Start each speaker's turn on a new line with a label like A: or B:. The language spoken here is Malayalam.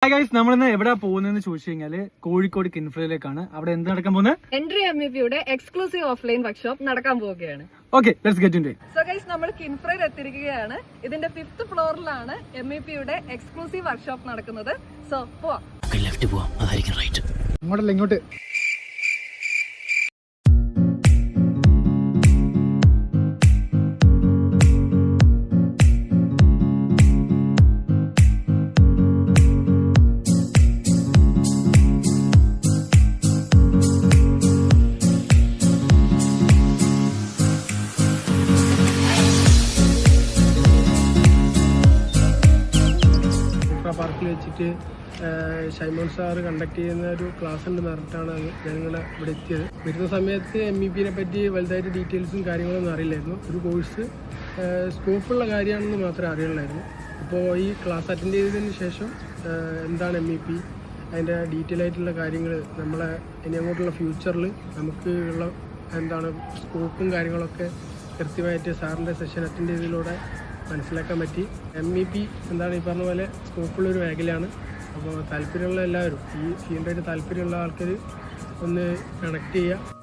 A: ഹായ് ഗൈസ്, നമ്മളിന്ന് എവിടെ പോകുന്നതെന്ന് ചോദിച്ചു കഴിഞ്ഞാല് കോഴിക്കോട് കിൻഫ്രയിലേക്കാണ്. അവിടെ എന്ത് നടക്കാൻ പോകുന്നത്?
B: എൻട്രി MEPയുടെ എക്സ്ക്ലൂസീവ് ഓഫ്ലൈൻ വർക്ക്ഷോപ്പ് നടക്കാൻ പോവുകയാണ്.
A: Okay, let's get into it.
B: So guys, നമ്മൾ കിൻഫ്രയിൽ എത്തിയിരിക്കുകയാണ്. ഇതിന്റെ 5th ഫ്ലോറിലാണ് MEPയുടെ എക്സ്ക്ലൂസീവ് വർക്ക്ഷോപ്പ് നടക്കുന്നത്. സോ പോവാം.
A: ലെഫ്റ്റ് പോവാം, അതായിരിക്കും റൈറ്റ്. അങ്ങോട്ടല്ല, ഇങ്ങോട്ട്.
C: പാർക്കിൽ വെച്ചിട്ട് ഷൈമോൻ സാറ് കണ്ടക്ട് ചെയ്യുന്ന ഒരു ക്ലാസ് ഉണ്ടെന്ന് പറഞ്ഞിട്ടാണ് ഞങ്ങൾ ഇവിടെ എത്തിയത്. വരുന്ന സമയത്ത് MEPനെ പറ്റി വലുതായിട്ട് ഡീറ്റെയിൽസും കാര്യങ്ങളൊന്നും അറിയില്ലായിരുന്നു. ഒരു കോഴ്സ് സ്കോപ്പുള്ള കാര്യമാണെന്ന് മാത്രമേ അറിയുള്ളായിരുന്നു. അപ്പോൾ ഈ ക്ലാസ് അറ്റൻഡ് ചെയ്തതിന് ശേഷം എന്താണ് MEP, അതിൻ്റെ ഡീറ്റെയിൽ ആയിട്ടുള്ള കാര്യങ്ങൾ നമ്മളെ ഇനി അങ്ങോട്ടുള്ള ഫ്യൂച്ചറിൽ നമുക്ക് ഉള്ള എന്താണ് സ്കോപ്പും കാര്യങ്ങളൊക്കെ കൃത്യമായിട്ട് സാറിൻ്റെ സെഷൻ അറ്റൻഡ് ചെയ്തതിലൂടെ മനസ്സിലാക്കാൻ പറ്റി. MEP എന്താണ് ഈ പറഞ്ഞ പോലെ സ്കോപ്പുള്ളൊരു മേഖലയാണ്. അപ്പോൾ താല്പര്യമുള്ള എല്ലാവരും, ഈ ഫീൽഡായിട്ട് താല്പര്യമുള്ള ആൾക്കാർ ഒന്ന് കണക്ട് ചെയ്യുക.